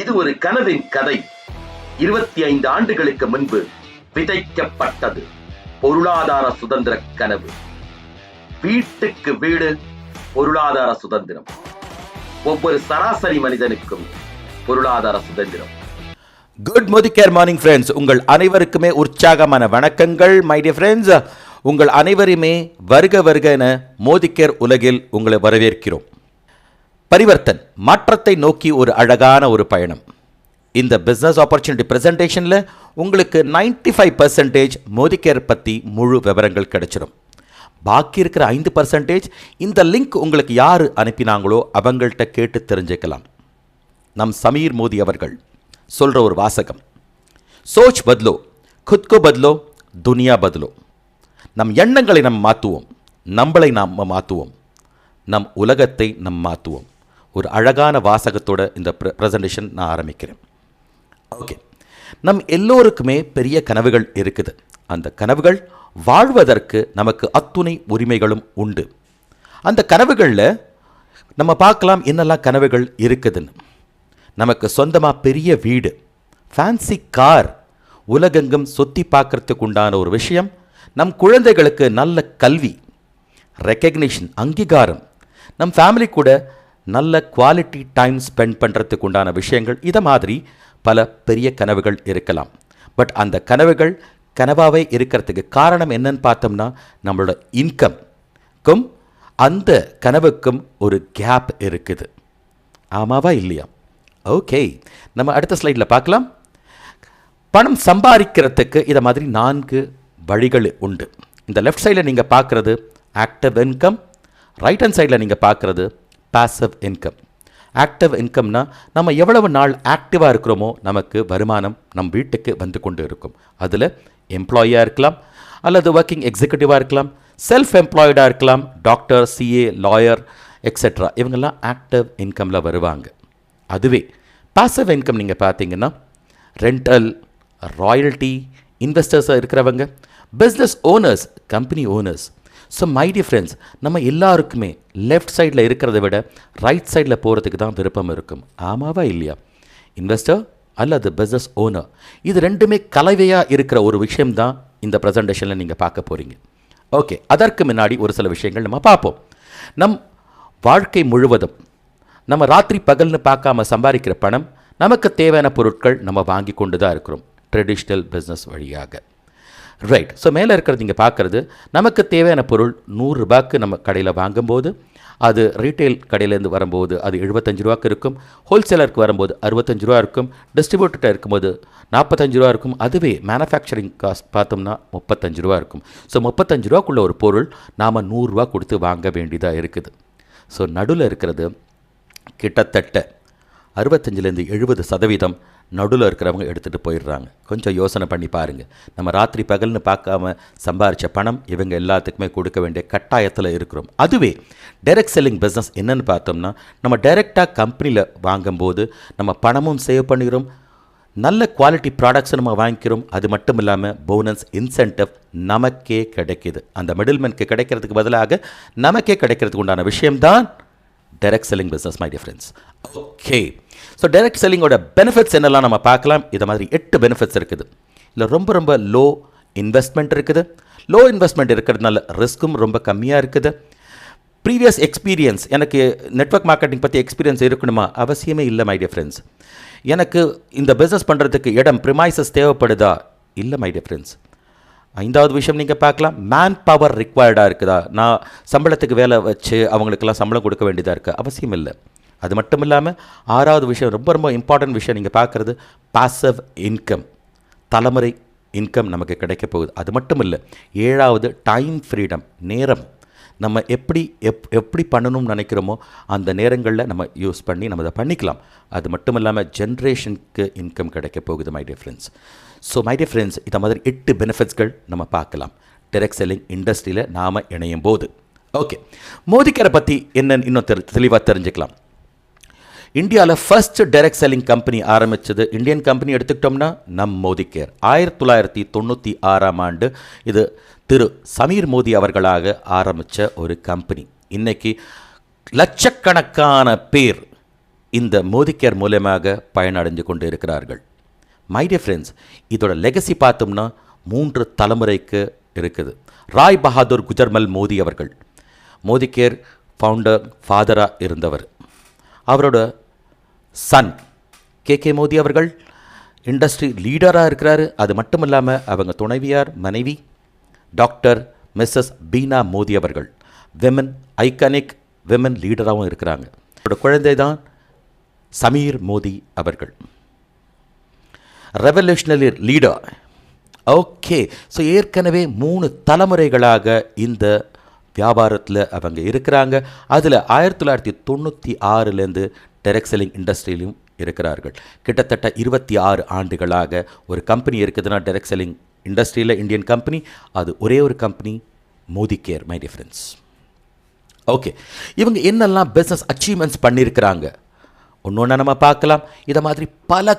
இது ஒரு கனவின் கதை. 25 ஆண்டுகளுக்கு முன்பு விதைக்கப்பட்டது பொருளாதார சுதந்திர கனவு. வீட்டுக்கு வீடு பொருளாதார சுதந்திரம். ஒவ்வொரு சராசரி மனிதனுக்கும் பொருளாதார சுதந்திரம். Good Modicare morning friends. உங்கள் அனைவருக்குமே உற்சாகமான வணக்கங்கள் மை டியர் ஃப்ரெண்ட்ஸ். உங்கள் அனைவருமே வருக வருக என மோதிகேர் உலகில் உங்களை வரவேற்கிறோம். பரிவர்த்தன், மாற்றத்தை நோக்கி ஒரு அழகான ஒரு பயணம். இந்த பிஸ்னஸ் ஆப்பர்ச்சுனிட்டி ப்ரெசன்டேஷனில் உங்களுக்கு 95% மோதிகேர் பற்றி முழு விவரங்கள் கிடைச்சிடும். பாக்கி இருக்கிற 5% இந்த லிங்க் உங்களுக்கு யார் அனுப்பினாங்களோ அவங்கள்ட்ட கேட்டு தெரிஞ்சுக்கலாம். நம் சமீர் மோதி அவர்கள் சொல்கிற ஒரு வாசகம், சோச் பத்லோ குத்கோ பத்லோ துனியா பத்லோ. நம் எண்ணங்களை நாம் மாற்றுவோம், நம்மளை நாம் மாற்றுவோம், நம் உலகத்தை நம் மாற்றுவோம். ஒரு அழகான வாசகத்தோட இந்த ப்ரெசன்டேஷன் நான் ஆரம்பிக்கிறேன். ஓகே, நம் எல்லோருக்குமே பெரிய கனவுகள் இருக்குது. அந்த கனவுகள் வாழ்வதற்கு நமக்கு அத்துணை உரிமைகளும் உண்டு. அந்த கனவுகளில் நம்ம பார்க்கலாம் என்னெல்லாம் கனவுகள் இருக்குதுன்னு. நமக்கு சொந்தமாக பெரிய வீடு, ஃபேன்சி கார், உலகெங்கும் சுற்றி பார்க்கறதுக்கு உண்டான ஒரு விஷயம், நம் குழந்தைகளுக்கு நல்ல கல்வி, ரெக்கக்னிஷன், அங்கீகாரம், நம் ஃபேமிலி கூட நல்ல குவாலிட்டி டைம் ஸ்பெண்ட் பண்ணுறதுக்கு உண்டான விஷயங்கள், இதை மாதிரி பல பெரிய கனவுகள் இருக்கலாம். பட் அந்த கனவுகள் கனவாகவே இருக்கிறதுக்கு காரணம் என்னன்னு பார்த்தோம்னா நம்மளோட இன்கம்க்கும் அந்த கனவுக்கும் ஒரு கேப் இருக்குது. ஆமாவா இல்லையா? ஓகே, நம்ம அடுத்த ஸ்லைடில் பார்க்கலாம். பணம் சம்பாதிக்கிறதுக்கு இதை மாதிரி 4 வழிகள் உண்டு. இந்த லெஃப்ட் சைடில் நீங்கள் பார்க்குறது ஆக்டிவ் இன்கம், ரைட் ஹேண்ட் சைடில் நீங்கள் பார்க்குறது பாசிவ் இன்கம். ஆக்டிவ் இன்கம்னா நம்ம எவ்வளவு நாள் ஆக்டிவாக இருக்கிறோமோ நமக்கு வருமானம் நம் வீட்டுக்கு வந்து கொண்டு இருக்கும். அதில் எம்ப்ளாயியாக இருக்கலாம், அல்லது ஒர்க்கிங் எக்ஸிக்யூட்டிவாக இருக்கலாம், செல்ஃப் எம்ப்ளாய்டாக இருக்கலாம், டாக்டர், சிஏ, லாயர் எக்ஸெட்ரா. இவங்கெல்லாம் ஆக்டிவ் இன்கமில் வருவாங்க. அதுவே பாசிவ் இன்கம் நீங்கள் பார்த்தீங்கன்னா ரெண்டல், ராயல்ட்டி, இன்வெஸ்டர்ஸாக இருக்கிறவங்க, business owners, company owners. So my dear friends, நம்ம எல்லாருக்குமே லெஃப்ட் சைடில் இருக்கிறத விட ரைட் சைடில் போகிறதுக்கு தான் விருப்பம் இருக்கும். ஆமாவா இல்லையா? இன்வெஸ்டர் அல்லது பிஸ்னஸ் ஓனர், இது ரெண்டுமே கலவையாக இருக்கிற ஒரு விஷயம்தான் இந்த ப்ரெசன்டேஷனில் நீங்கள் பார்க்க போகிறீங்க. ஓகே, அதற்கு முன்னாடி ஒரு சில விஷயங்கள் நம்ம பார்ப்போம். நம் வாழ்க்கை முழுவதும் நம்ம ராத்திரி பகல்னு பார்க்காம சம்பாதிக்கிற பணம், நமக்கு தேவையான பொருட்கள் நம்ம வாங்கி கொண்டு தான் இருக்கிறோம் ட்ரெடிஷ்னல் பிஸ்னஸ் வழியாக. ரைட். ஸோ மேலே இருக்கிறது நீங்கள் பார்க்குறது நமக்கு தேவையான பொருள் 100 ரூபாய்க்கு நம்ம கடையில் வாங்கும்போது, அது ரீட்டைல் கடையிலேருந்து வரும்போது அது 75 ரூபாய்க்கு இருக்கும், ஹோல்சேலருக்கு வரும்போது 65 ரூபா இருக்கும், டிஸ்ட்ரிபியூட்டர்கிட்ட இருக்கும்போது 45 ரூபா இருக்கும். அதுவே மேனுஃபேக்சரிங் காஸ்ட் பார்த்தோம்னா 35 ரூபா இருக்கும். ஸோ 35 ரூபாக்குள்ள ஒரு பொருள் நாம் 100 ரூபா கொடுத்து வாங்க வேண்டியதாக இருக்குது. ஸோ நடுவில் இருக்கிறது கிட்டத்தட்ட 65-70% நடுவில் இருக்கிறவங்க எடுத்துகிட்டு போயிடுறாங்க. கொஞ்சம் யோசனை பண்ணி பாருங்கள். நம்ம ராத்திரி பகல்னு பார்க்காம சம்பாரித்த பணம் இவங்க எல்லாத்துக்குமே கொடுக்க வேண்டிய கட்டாயத்தில் இருக்கிறோம். அதுவே டைரக்ட் செல்லிங் பிஸ்னஸ் என்னன்னு பார்த்தோம்னா, நம்ம டைரெக்டாக கம்பெனியில் வாங்கும்போது நம்ம பணமும் சேவ் பண்ணிக்கிறோம், நல்ல குவாலிட்டி ப்ராடக்ட்ஸை நம்ம வாங்கிக்கிறோம். அது மட்டும் இல்லாமல் போனஸ், இன்சென்டிவ் நமக்கே கிடைக்கிது. அந்த மிடில்மேனுக்கு கிடைக்கிறதுக்கு பதிலாக நமக்கே கிடைக்கிறதுக்கு உண்டான விஷயம்தான் direct selling business my dear friends. Okay, so direct செல்லிங்கோட பெனிஃபிட்ஸ் என்னெல்லாம் நம்ம பார்க்கலாம். இதை மாதிரி 8 பெனிஃபிட்ஸ் இருக்குது. இல்லை ரொம்ப லோ இன்வெஸ்ட்மெண்ட் இருக்குது. லோ இன்வெஸ்ட்மெண்ட் இருக்கிறதுனால ரிஸ்க்கும் ரொம்ப கம்மியாக இருக்குது. ப்ரீவியஸ் எக்ஸ்பீரியன்ஸ், எனக்கு நெட்வொர்க் மார்க்கெட்டிங் பற்றி எக்ஸ்பீரியன்ஸ் இருக்கணுமா? அவசியமே இல்லை மை டியர் ஃப்ரெண்ட்ஸ். எனக்கு இந்த பிஸ்னஸ் பண்ணுறதுக்கு இடம், ப்ரிமைசஸ் தேவைப்படுதா? இல்லை மை டியர் ஃப்ரெண்ட்ஸ். 5வது விஷயம் நீங்கள் பார்க்கலாம், மேன் பவர் ரிக்வயர்டாக இருக்குதா? நான் சம்பளத்துக்கு வேலை வச்சு அவங்களுக்கெல்லாம் சம்பளம் கொடுக்க வேண்டியதாக இருக்குது? அவசியம் இல்லை. அது மட்டும் இல்லாமல் 6வது விஷயம், ரொம்ப இம்பார்ட்டன்ட் விஷயம் நீங்கள் பார்க்குறது பாசிவ் இன்கம், தலைமுறை இன்கம் நமக்கு கிடைக்க போகுது. அது மட்டும் இல்லை, 7வது டைம் ஃப்ரீடம், நேரம். நம்ம எப்படி பண்ணணும்னு நினைக்கிறோமோ அந்த நேரங்களில் நம்ம யூஸ் பண்ணி நம்ம அதை பண்ணிக்கலாம். அது மட்டும் இல்லாமல் ஜென்ரேஷனுக்கு இன்கம் கிடைக்க போகுது my dear friends. So my dear friends, இதை மாதிரி 8 பெனிஃபிட்ஸ்கள் நம்ம பார்க்கலாம் டைரக்ட் செல்லிங் இண்டஸ்ட்ரியில் நாம் இணையும் போது. ஓகே, மோதிகேரை பற்றி என்னன்னு இன்னும் தெளிவாக தெரிஞ்சுக்கலாம். இந்தியாவில் ஃபர்ஸ்ட் டைரக்ட் செல்லிங் கம்பெனி ஆரம்பித்தது, இந்தியன் கம்பெனி எடுத்துக்கிட்டோம்னா நம் மோதிகேர். 1996ஆம் ஆண்டு இது திரு சமீர் மோதி அவர்களாக ஆரம்பித்த ஒரு கம்பெனி. இன்றைக்கி லட்சக்கணக்கான பேர் இந்த மோதிகேர் மூலமாக பயனடைஞ்சு கொண்டு இருக்கிறார்கள். மை டியர் ஃப்ரெண்ட்ஸ், இதோட லெகசி பார்த்தோம்னா 3 தலைமுறைக்கு இருக்குது. ராய் பஹாதூர் குஜர்மல் மோடி அவர்கள் மோதிகேர் ஃபவுண்டர் ஃபாதராக இருந்தவர். அவரோட சன் கே மோடி அவர்கள் இண்டஸ்ட்ரி லீடராக இருக்கிறாரு. அது மட்டும் இல்லாமல் அவங்க துணைவியார் மனைவி டாக்டர் மிஸ்ஸஸ் பீனா மோடி அவர்கள் விமன் ஐகானிக் விமன் லீடராகவும் இருக்கிறாங்க. அவரோட குழந்தை தான் சமீர் மோடி அவர்கள், ரெவல்யூஷனரி லீடர். ஓகே, ஸோ ஏற்கனவே 3 தலைமுறைகளாக இந்த வியாபாரத்தில் அவங்க இருக்கிறாங்க. அதில் 1996லேருந்து டைரக்ட் செல்லிங் இண்டஸ்ட்ரியிலும் இருக்கிறார்கள். கிட்டத்தட்ட 26 ஆண்டுகளாக ஒரு கம்பெனி இருக்குதுன்னா டைரக்ட் செல்லிங் இண்டஸ்ட்ரியில் இந்தியன் கம்பெனி, அது ஒரே ஒரு company, Modicare. My dear friends, okay, இவங்க என்னெல்லாம் பிஸ்னஸ் அச்சீவ்மெண்ட்ஸ் பண்ணியிருக்கிறாங்க ஒன்று நம்ம பார்க்கலாம். இதை மாதிரி பல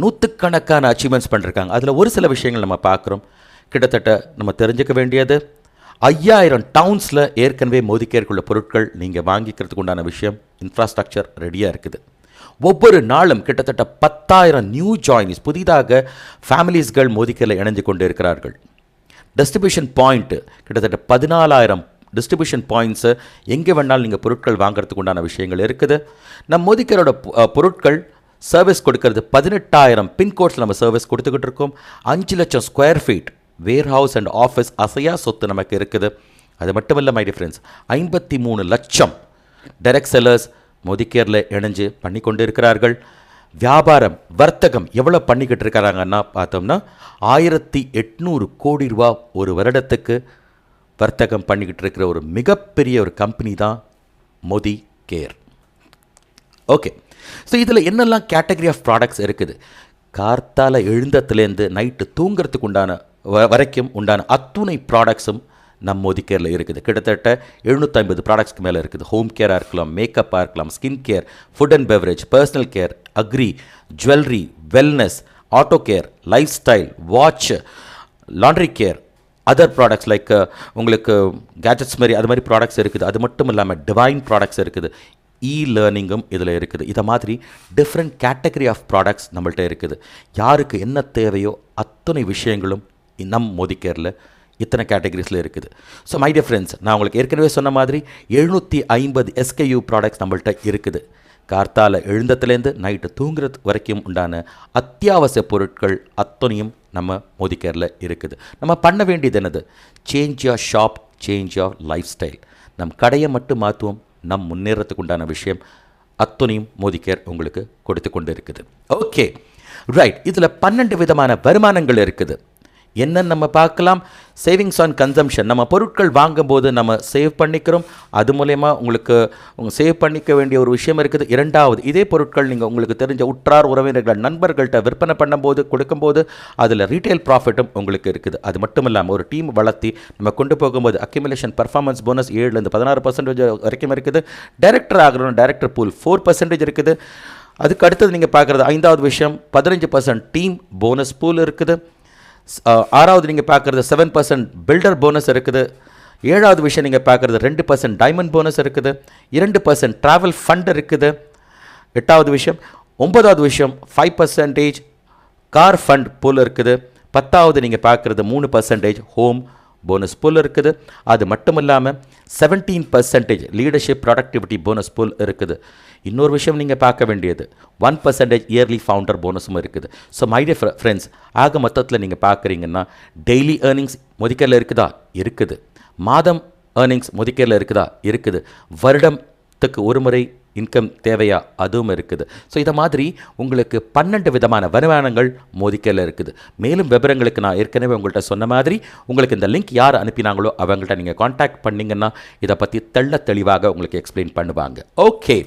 நூற்றுக்கணக்கான அச்சீவ்மெண்ட்ஸ் பண்ணியிருக்காங்க. அதில் ஒரு சில விஷயங்கள் நம்ம பார்க்குறோம். கிட்டத்தட்ட நம்ம தெரிஞ்சுக்க வேண்டியது 5000 டவுன்ஸில் ஏற்கனவே மோதிகேருக்குள்ள பொருட்கள் நீங்கள் வாங்கிக்கிறதுக்கு உண்டான விஷயம் இன்ஃப்ராஸ்ட்ரக்சர் ரெடியாக இருக்குது. ஒவ்வொரு நாளும் கிட்டத்தட்ட 10,000 நியூ ஜாயினிஸ், புதிதாக ஃபேமிலிஸ்கள் மோதிகேரில் இணைஞ்சு கொண்டு இருக்கிறார்கள். டிஸ்ட்ரிபியூஷன் பாயிண்ட்டு கிட்டத்தட்ட 14,000 டிஸ்ட்ரிபியூஷன் பாயிண்ட்ஸு எங்கே வேணாலும் நீங்கள் பொருட்கள் வாங்கிறதுக்கு உண்டான விஷயங்கள் இருக்குது. நம்ம மோதிகேரோட பொருட்கள் சர்வீஸ் கொடுக்கறது 18,000 பின்கோட்ஸில் நம்ம சர்வீஸ் கொடுத்துக்கிட்டு இருக்கோம். 5 லட்சம் square feet warehouse and office அசையா சொத்து நமக்கு இருக்குது. அது மட்டும் இல்லை மை டியர் ஃப்ரெண்ட்ஸ், 53 லட்சம் டைரக்ட் செல்லர்ஸ் மோதிகேரில் இணைஞ்சு பண்ணி கொண்டு இருக்கிறார்கள். வியாபாரம் வர்த்தகம் எவ்வளோ பண்ணிக்கிட்டு இருக்கிறாங்கன்னா பார்த்தோம்னா 1800 கோடி ரூபா ஒரு வருடத்துக்கு வர்த்தகம் பண்ணிக்கிட்டு இருக்கிற ஒரு மிகப்பெரிய ஒரு கம்பெனி தான் மோதிகேர். ஓகே, ஸோ இதில் என்னெல்லாம் கேட்டகரி ஆஃப் ப்ராடக்ட்ஸ் இருக்குது? கார்த்தால எழுந்தத்துலேருந்து நைட்டு தூங்கிறதுக்கு உண்டான வரைக்கும் உண்டான அத்துணை ப்ராடக்ட்ஸும் நம்ம மோதிகேரில் இருக்குது. கிட்டத்தட்ட 750 ப்ராடக்ட்ஸ்க்கு மேலே இருக்குது. ஹோம் கேராக இருக்கலாம், மேக்கப்பாக இருக்கலாம், skin care, food and beverage, personal care, agri, jewellery, wellness, auto care, lifestyle, watch, laundry care, other products like உங்களுக்கு கேஜெட்ஸ் மாதிரி அது மாதிரி ப்ராடக்ட்ஸ் இருக்குது. அது மட்டும் இல்லாமல் டிவைன் ப்ராடக்ட்ஸ் இருக்குது. லேர்னிங்கும் இதில் இருக்குது. இதை மாதிரி டிஃப்ரெண்ட் கேட்டகரி ஆஃப் ப்ராடக்ட்ஸ் நம்மள்ட்ட இருக்குது. யாருக்கு என்ன தேவையோ அத்தனை விஷயங்களும் நம் மோதிகேரில் இத்தனை கேட்டகரிஸில் இருக்குது. ஸோ மை டியர் ஃப்ரெண்ட்ஸ், நான் உங்களுக்கு ஏற்கனவே சொன்ன மாதிரி 750 SKU ப்ராடக்ட்ஸ் நம்மள்ட்ட இருக்குது. கார்த்தால எழுந்தத்துலேருந்து நைட்டு தூங்குறது வரைக்கும் உண்டான அத்தியாவசிய பொருட்கள் அத்தனையும் நம்ம மோதிகேரில் இருக்குது. நம்ம பண்ண வேண்டியது என்னது? Change your shop, change your life style. நம் கடையை மட்டும் மாற்றுவோம், நம் முன்னேறத்துக்கு உண்டான விஷயம் அத்தனையும் மோதிகேர் உங்களுக்கு கொடுத்து கொண்டு இருக்குது. ஓகே ரைட், இதில் 12 விதமான வருமானங்கள் இருக்குது. என்னன்னு நம்ம பார்க்கலாம். சேவிங்ஸ் ஆன் கன்சம்ஷன், நம்ம பொருட்கள் வாங்கும்போது நம்ம சேவ் பண்ணிக்கிறோம். அது மூலயமா உங்களுக்கு சேவ் பண்ணிக்க வேண்டிய ஒரு விஷயம் இருக்குது. இரண்டாவது, இதே பொருட்கள் நீங்கள் உங்களுக்கு தெரிஞ்ச உற்றார் உறவினர்கள் நண்பர்கள்ட்ட விற்பனை பண்ணும்போது கொடுக்கும்போது அதில் ரீட்டைல் ப்ராஃபிட்டும் உங்களுக்கு இருக்குது. அது மட்டும் இல்லாமல் ஒரு டீம் வளர்த்தி நம்ம கொண்டு போகும்போது அக்யூமுலேஷன் பர்ஃபார்மன்ஸ் போனஸ் 7லேருந்து 16% வரைக்கும் இருக்குது. டைரக்டர் ஆகிறோம், டைரக்டர் பூல் 4% இருக்குது. அதுக்கு அடுத்தது நீங்கள் பார்க்குறது 5வது விஷயம் 15% டீம் போனஸ் பூல் இருக்குது. 6வது நீங்கள் பார்க்குறது 7% பில்டர் போனஸ் இருக்குது. 7வது விஷயம் நீங்கள் பார்க்குறது 2% டைமண்ட் போனஸ் இருக்குது. 2% ட்ராவல் ஃபண்ட் இருக்குது. 8வது விஷயம் 9வது விஷயம் 5% கார் ஃபண்ட் பூல் இருக்குது. 10வது நீங்கள் பார்க்குறது 3% ஹோம் போனஸ் பூல் இருக்குது. அது மட்டும் இல்லாமல் 17% லீடர்ஷிப் ப்ராடக்டிவிட்டி போனஸ் பூல் இருக்குது. இன்னொரு விஷயம் நீங்கள் பார்க்க வேண்டியது 1% இயர்லி ஃபவுண்டர் போனஸும் இருக்குது. ஸோ மை டியர் ஃப்ரெண்ட்ஸ், ஆக மொத்தத்தில் நீங்கள் பார்க்குறீங்கன்னா டெய்லி ஏர்னிங்ஸ் மோதிகேரில் இருக்குதா? இருக்குது. மாதம் ஏர்னிங்ஸ் மோதிகேரில் இருக்குதா? இருக்குது. வருடத்துக்கு ஒரு முறை இன்கம் தேவையா? அதுவும் இருக்குது. ஸோ இதை மாதிரி உங்களுக்கு 12 விதமான வருமானங்கள் மோதிகேரில் இருக்குது. மேலும் விவரங்களுக்கு நான் ஏற்கனவே உங்கள்கிட்ட சொன்ன மாதிரி உங்களுக்கு இந்த லிங்க் யார் அனுப்பினாங்களோ அவங்கள்ட்ட நீங்கள் காண்டாக்ட் பண்ணிங்கன்னா இதை பற்றி தெளிவாக உங்களுக்கு எக்ஸ்பிளைன் பண்ணுவாங்க. ஓகே,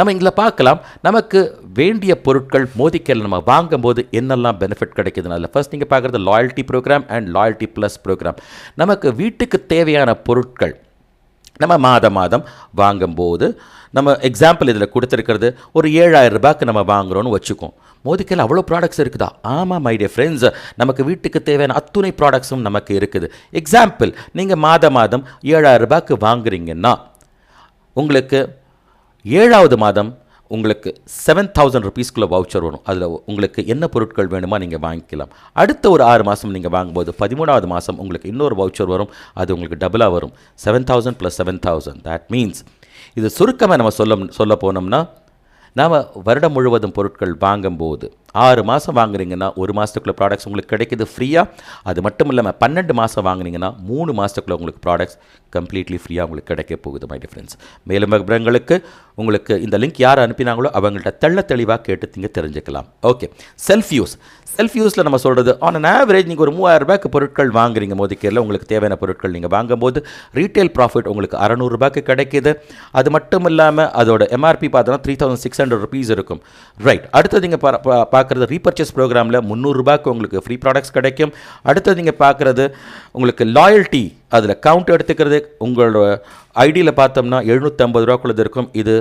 நம்ம இதில் பார்க்கலாம். நமக்கு வேண்டிய பொருட்கள் மோதிகேரில் நம்ம வாங்கும்போது என்னெல்லாம் பெனிஃபிட் கிடைக்குதுன்னு. அதில் ஃபர்ஸ்ட் நீங்கள் பார்க்குறது loyalty programme and loyalty plus programme. நமக்கு வீட்டுக்கு தேவையான பொருட்கள் நம்ம மாதம் வாங்கும்போது நம்ம எக்ஸாம்பிள் இதில் கொடுத்துருக்கிறது ஒரு 7,000 ரூபாய்க்கு நம்ம வாங்குகிறோன்னு வச்சுக்கோம். மோதிகேரில் அவ்வளோ ப்ராடக்ட்ஸ் இருக்குதா? ஆமாம் மை டியர் ஃப்ரெண்ட்ஸ், நமக்கு வீட்டுக்கு தேவையான அத்துணை ப்ராடக்ட்ஸும் நமக்கு இருக்குது. எக்ஸாம்பிள், நீங்கள் மாதம் 7,000 ரூபாய்க்கு வாங்குறீங்கன்னா உங்களுக்கு 7வது மாதம் உங்களுக்கு 7,000 rupeesக்குள்ள வவுச்சர் வரும். அதில் உங்களுக்கு என்ன பொருட்கள் வேணுமோ நீங்கள் வாங்கிக்கலாம். அடுத்த ஒரு 6 மாதம் நீங்கள் வாங்கும்போது 13வது மாதம் உங்களுக்கு இன்னொரு வவுச்சர் வரும். அது உங்களுக்கு டபுளாக வரும். 7,000 + 7,000. தட் மீன்ஸ் இது சுருக்கமாக நம்ம சொல்ல போனோம்னா, நாம் வருடம் முழுவதும் பொருட்கள் வாங்கும்போது 6 மாதம் வாங்குறீங்கன்னா 1 மாதத்துக்குள்ள ப்ராடக்ட்ஸ் உங்களுக்கு கிடைக்கிது ஃப்ரீயாக. அது மட்டும் இல்லாமல் 12 மாதம் வாங்குனீங்கன்னா 3 மாதத்துக்குள்ள உங்களுக்கு ப்ராடக்ட்ஸ் கம்ப்ளீட்லி ஃப்ரீயாக உங்களுக்கு கிடைக்க போகுது மை டிஃப்ரெண்ட்ஸ். மேலும் விவரங்களுக்கு உங்களுக்கு இந்த லிங்க் யார் அனுப்பினாங்களோ அவங்கள்ட்ட தெளிவாக கேட்டு நீங்கள் தெரிஞ்சுக்கலாம். ஓகே, செல்ஃப் யூஸில் நம்ம சொல்கிறது ஆன் அன் ஆவரேஜ் நீங்கள் ஒரு 3,000 ரூபாய்க்கு பொருட்கள் வாங்குறீங்க மோதிகேரில். உங்களுக்கு தேவையான பொருட்கள் நீங்கள் வாங்கும்போது ரீட்டைல் ப்ராஃபிட் உங்களுக்கு 600 ரூபாய்க்கு கிடைக்கிது. அது மட்டும் இல்லாமல் அதோட எம்ஆர்பி பார்த்தோன்னா 3,600 rupees இருக்கும். ரைட், அடுத்தது நீங்கள் பார்க்குறது ரீபர்ச்சேஸ் ப்ரோக்ராமில் 300 ரூபாய்க்கு உங்களுக்கு ஃப்ரீ ப்ராடக்ட்ஸ் கிடைக்கும். அடுத்தது நீங்கள் பார்க்குறது உங்களுக்கு லாயல்ட்டி, அதில் கவுண்ட் எடுத்துக்கிறது உங்களோட ஐடியில் பார்த்தோம்னா 750 ரூபாக்குள்ளது இருக்கும். இது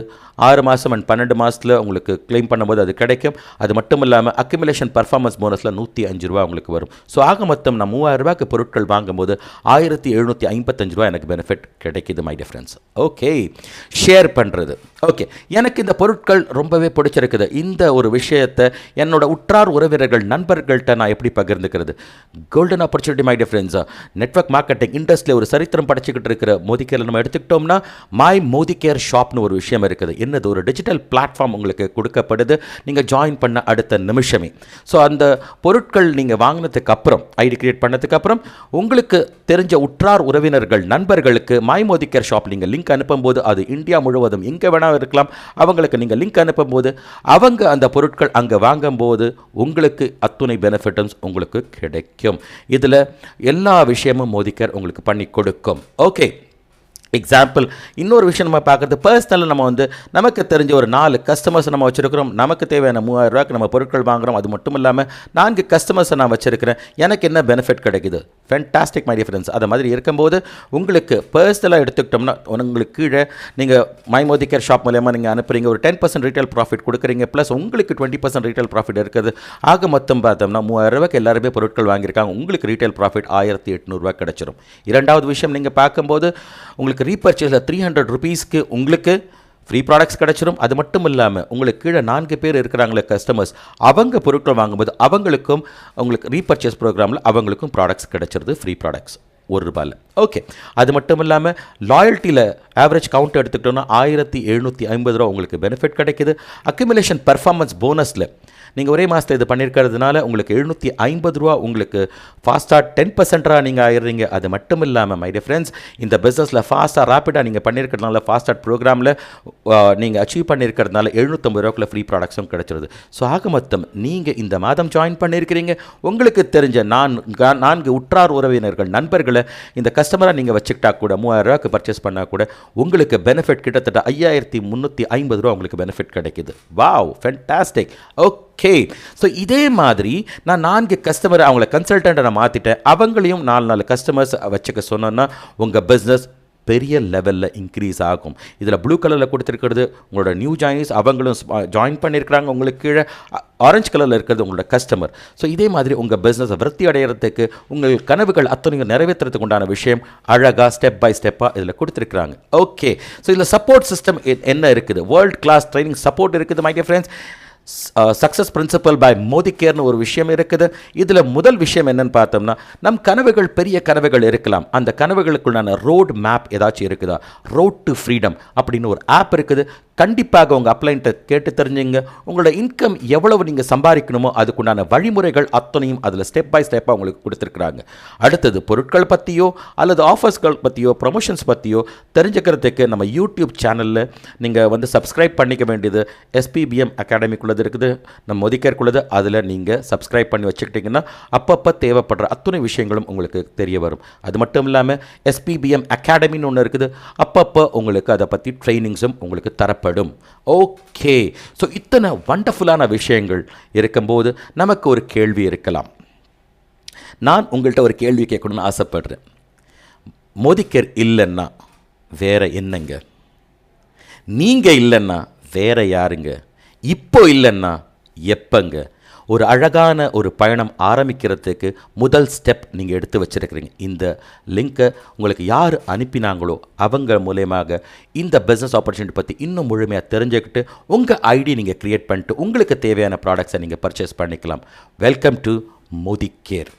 6 மாதம் அண்ட் 12 மாதத்தில் உங்களுக்கு கிளைம் பண்ணும்போது அது கிடைக்கும். அது மட்டும் இல்லாமல் அக்யூமுலேஷன் பர்ஃபார்மன்ஸ் போனஸில் 105 ரூபா உங்களுக்கு வரும். ஸோ ஆக மொத்தம் நான் 3,000 ரூபாய்க்கு பொருட்கள் வாங்கும்போது 1,755 ரூபா எனக்கு பெனிஃபிட் கிடைக்கிது மை டிஃப்ரெண்ட்ஸ். ஓகே, ஷேர் பண்ணுறது. ஓகே, எனக்கு இந்த பொருட்கள் ரொம்பவே பிடிச்சிருக்குது. இந்த ஒரு விஷயத்தை என்னோட உற்றார் உறவினர்கள் நண்பர்கள்ட்ட நான் எப்படி பகிர்ந்துக்கிறது? Golden opportunity my dear friends. Network marketing இண்டஸ்ட்ரியில் ஒரு சரித்திரம் படைச்சிக்கிட்டு இருக்கிற மோதிகேரில் நம்ம எடுத்துக்கிட்டோம்னா மை மோதிகேர் ஷாப்னு ஒரு விஷயம் இருக்குது. என்னது, ஒரு டிஜிட்டல் பிளாட்ஃபார்ம் உங்களுக்கு கொடுக்கப்படுது நீங்கள் ஜாயின் பண்ண அடுத்த நிமிஷமே. ஸோ அந்த பொருட்கள் நீங்கள் வாங்கினதுக்கு அப்புறம், ஐடி கிரியேட் பண்ணதுக்கு அப்புறம் உங்களுக்கு தெரிஞ்ச உற்றார் உறவினர்கள் நண்பர்களுக்கு மை மோதிகேர் ஷாப் நீங்கள் லிங்க் அனுப்பும்போது, அது இந்தியா முழுவதும் எங்கே வேணாலும் இருக்கலாம், அவங்களுக்கு நீங்கள் லிங்க் அனுப்பும்போது அவங்க அந்த பொருட்கள் அங்கே வாங்கும்போது உங்களுக்கு அத்துணை பெனிஃபிட்ஸ் உங்களுக்கு கிடைக்கும். இதில் எல்லா விஷயமும் மோதிகேர் உங்களுக்கு பண்ணி கொடுக்கும். ஓகே, எக்ஸாம்பிள் இன்னொரு விஷயம் நம்ம பார்க்குறது, பர்சனலில் நம்ம நமக்கு தெரிஞ்ச ஒரு 4 கஸ்டமர்ஸ் நம்ம வச்சுருக்கிறோம். நமக்கு தேவையான 3,000 ரூபாய்க்கு நம்ம பொருட்கள் வாங்குகிறோம். அது மட்டும் இல்லாமல் 4 கஸ்டமர்ஸை நான் வச்சுருக்கிறேன். எனக்கு என்ன பெனிஃபிட் கிடைக்குது? Fantastic my difference. அது மாதிரி இருக்கும்போது உங்களுக்கு பர்சனலாக எடுத்துக்கிட்டோம்னா உங்களுக்கு கீழே நீங்கள் மை மோதிகேர் ஷாப் மூலமாக நீங்கள் அனுப்புகிறீங்க, ஒரு 10% ரீட்டைல் ப்ராஃபிட் கொடுக்குறீங்க, ப்ளஸ் உங்களுக்கு 20% ரீட்டைல் ப்ராஃபிட் இருக்குது. ஆக மொத்தம் பார்த்தோம்னா 3,000 ரூபாய்க்கு எல்லாருமே பொருட்கள் வாங்கியிருக்காங்க. உங்களுக்கு ரீட்டைல் ப்ராஃபிட் 1,800 ரூபாய் கிடச்சிரும். இரண்டாவது விஷயம் நீங்கள் பார்க்கும்போது உங்களுக்கு ரீபர்ச்சேஸில் 300 rupeesக்கு உங்களுக்கு ஃப்ரீ ப்ராடக்ட்ஸ் கிடச்சிரும். அது மட்டும் இல்லாமல் உங்களுக்கு கீழே 4 பேர் இருக்கிறாங்களே கஸ்டமர்ஸ், அவங்க பொருட்கள் வாங்கும்போது அவங்களுக்கும் உங்களுக்கு ரீபர்ச்சேஸ் ப்ரோக்ராமில் அவங்களுக்கும் ப்ராடக்ட்ஸ் கிடச்சிருது, ஃப்ரீ ப்ராடக்ட்ஸ் ₹1. ஓகே, அது மட்டும் இல்லாமல் லாயல்ட்டியில் ஆவரேஜ் கவுண்ட் எடுத்துக்கிட்டோன்னா 1,750 ரூபா உங்களுக்கு பெனிஃபிட் கிடைக்கிது. அக்யூமுலேஷன் பர்ஃபார்மன்ஸ் போனஸில் நீங்கள் ஒரே மாதத்தில் இது பண்ணியிருக்கிறதுனால உங்களுக்கு 750 ரூபா உங்களுக்கு ஃபாஸ்ட்டாக 10%ஆக நீங்கள் ஆயிடுறீங்க. அது மட்டும் இல்லாமல் மை டிஃப்ரெண்ட்ஸ், இந்த பிஸ்னஸில் ஃபாஸ்ட்டாக ரேப்பிடாக நீங்கள் பண்ணியிருக்கிறதுனால ஃபாஸ்டாக ப்ரோக்ராமில் நீங்கள் அச்சீவ் பண்ணியிருக்கிறதுனால 750 ரூபாய்க்குள்ள ஃப்ரீ ப்ராடக்ட்ஸும் கிடச்சிருது. ஸோ ஆக மொத்தம் நீங்கள் இந்த மாதம் ஜாயின் பண்ணியிருக்கிறீங்க. உங்களுக்கு தெரிஞ்ச 4 உற்றார் உறவினர்கள் நண்பர்களை இந்த கஸ்டமராக நீங்கள் வச்சுக்கிட்டா கூட 3,000 ரூபாய்க்கு பர்ச்சேஸ் பண்ணால் கூட உங்களுக்கு பெனிஃபிட் கிட்டத்தட்ட 5,350 ரூபா உங்களுக்கு பெனிஃபிட் கிடைக்குது. Wow, fantastic. ஓகே, ஸோ இதே மாதிரி நான் 4 கஸ்டமர் அவங்கள கன்சல்டண்ட்டை நான் மாற்றிட்டேன். அவங்களையும் 4 கஸ்டமர்ஸ் வச்சுக்க சொன்னோன்னா உங்கள் பிஸ்னஸ் பெரிய லெவலில் இன்க்ரீஸ் ஆகும். இதில் ப்ளூ கலரில் கொடுத்துருக்கிறது உங்களோட நியூ ஜாயினிஸ், அவங்களும் ஜாயின் பண்ணியிருக்கிறாங்க. உங்களுக்கு கீழே ஆரஞ்சு கலரில் இருக்கிறது உங்களோட கஸ்டமர். ஸோ இதே மாதிரி உங்கள் பிஸ்னஸை விருத்தி அடைகிறதுக்கு உங்கள் கனவுகள் அத்தனையும் நிறைவேற்றுறதுக்கு உண்டான விஷயம் அழகாக ஸ்டெப் பை ஸ்டெப்பாக இதில் கொடுத்துருக்குறாங்க. ஓகே, ஸோ இதில் சப்போர்ட் சிஸ்டம் என்ன இருக்குது? வேர்ல்ட் கிளாஸ் ட்ரைனிங் சப்போர்ட் இருக்குது my dear friends. Success principle by மோதிகேர்னு ஒரு விஷயம் இருக்குது. இதில் முதல் விஷயம் என்னன்னு பார்த்தோம்னா, நம் கனவுகள் பெரிய கனவுகள் இருக்கலாம். அந்த கனவுகளுக்குள்ளான ரோட் மேப் ஏதாச்சும் இருக்குதா? ரோட் டு ஃப்ரீடம் அப்படின்னு ஒரு ஆப் இருக்குது. கண்டிப்பாக உங்கள் அப்ளைன்ட்டை கேட்டு தெரிஞ்சுங்க. உங்களோட இன்கம் எவ்வளவு நீங்கள் சம்பாதிக்கணுமோ அதுக்குண்டான வழிமுறைகள் அத்தனையும் அதில் ஸ்டெப் பை ஸ்டெப்பாக உங்களுக்கு கொடுத்துருக்குறாங்க. அடுத்தது பொருட்கள் பற்றியோ அல்லது ஆஃபர்ஸ்கள் பற்றியோ ப்ரொமோஷன்ஸ் பற்றியோ தெரிஞ்சுக்கிறதுக்கு நம்ம யூடியூப் சேனலில் நீங்கள் சப்ஸ்கிரைப் பண்ணிக்க வேண்டியது SPBM அகாடமிக்குள்ளது இருக்குது, நம்ம மோதிகேர்க்குள்ளது. அதில் நீங்கள் சப்ஸ்கிரைப் பண்ணி வச்சுக்கிட்டிங்கன்னா அப்பப்போ தேவைப்படுற அத்தனை விஷயங்களும் உங்களுக்கு தெரிய வரும். அது மட்டும் இல்லாமல் SPBM அகாடமின்னு ஒன்று இருக்குது. அப்பப்போ உங்களுக்கு அதை பற்றி ட்ரைனிங்ஸும் உங்களுக்கு தரப்படும். ஓகே, ஸோ இத்தனை வண்டர்ஃபுல்லான விஷயங்கள் இருக்கும்போது நமக்கு ஒரு கேள்வி இருக்கலாம். நான் உங்கள்கிட்ட ஒரு கேள்வி கேட்கணும்னு ஆசைப்படுறேன். மோதிகேர் இல்லைன்னா வேற என்னங்க? நீங்கள் இல்லைன்னா வேற யாருங்க? இப்போ இல்லைன்னா எப்பங்க ஒரு அழகான ஒரு பயணம் ஆரம்பிக்கிறதுக்கு முதல் ஸ்டெப் நீங்கள் எடுத்து வச்சுருக்கிறீங்க. இந்த லிங்க்கை உங்களுக்கு யார் அனுப்பினாங்களோ அவங்க மூலயமாக இந்த பிஸ்னஸ் ஆப்பர்ச்சுனிட்டி பற்றி இன்னும் முழுமையாக தெரிஞ்சுக்கிட்டு உங்கள் ஐடி நீங்கள் க்ரியேட் பண்ணிட்டு உங்களுக்கு தேவையான ப்ராடக்ட்ஸை நீங்கள் பர்ச்சேஸ் பண்ணிக்கலாம். Welcome to Modi care.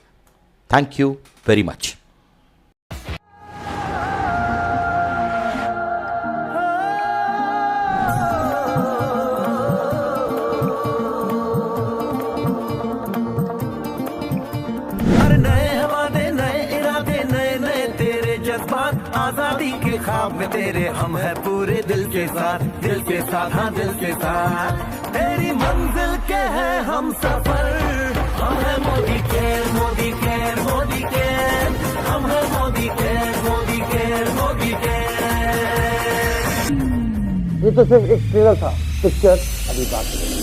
Thank you very much. आजादी के ख्वाब में तेरे हम है पूरे दिल के साथ हाँ दिल के साथ तेरी मंजिल के है हम सफर. हम है Modi care Modi care Modi care. हम है Modi care Modi care Modi care. ये तो सिर्फ एक ट्रेलर था, पिक्चर अभी बाकी है.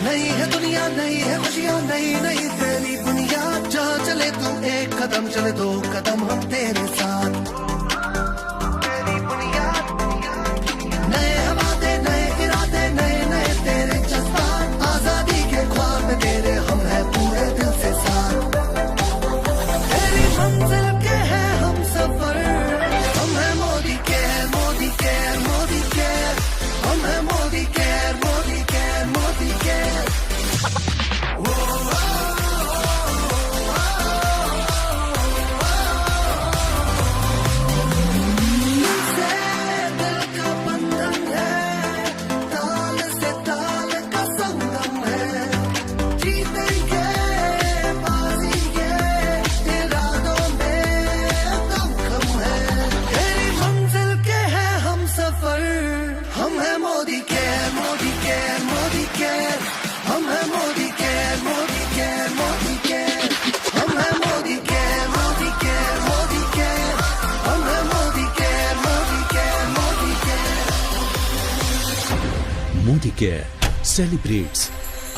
नई है दुनिया नई है खुशियाँ नई नई तेरी दुनिया. जहाँ चले तू एक कदम चले दो कदम हम तेरे साथ. तेरी बुनियाद नए वादे नए इरादे नए नए तेरे जज्बात. आजादी के ख्वाब में तेरे हम है पूरे दिल से साथ. तेरी मंजिल के है हम सफर. हम है Modi care Modi care Modi care. हम है Modi care Modi care Modi care. दिल का बंधन है ताल से ताल का संगम है. जीतेंगे बाजी ये इरादों में दमखम है. तेरी मंजिल के है हम सफर. हम है Modi care Modi care Modi care. हम है Modi care Modi care Modi care. हम है Modi care Modi care Modi care. हम है Modi care Modi care Modi care. Modi care celebrates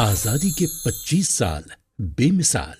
आजादी के 25 साल बेमिसाल.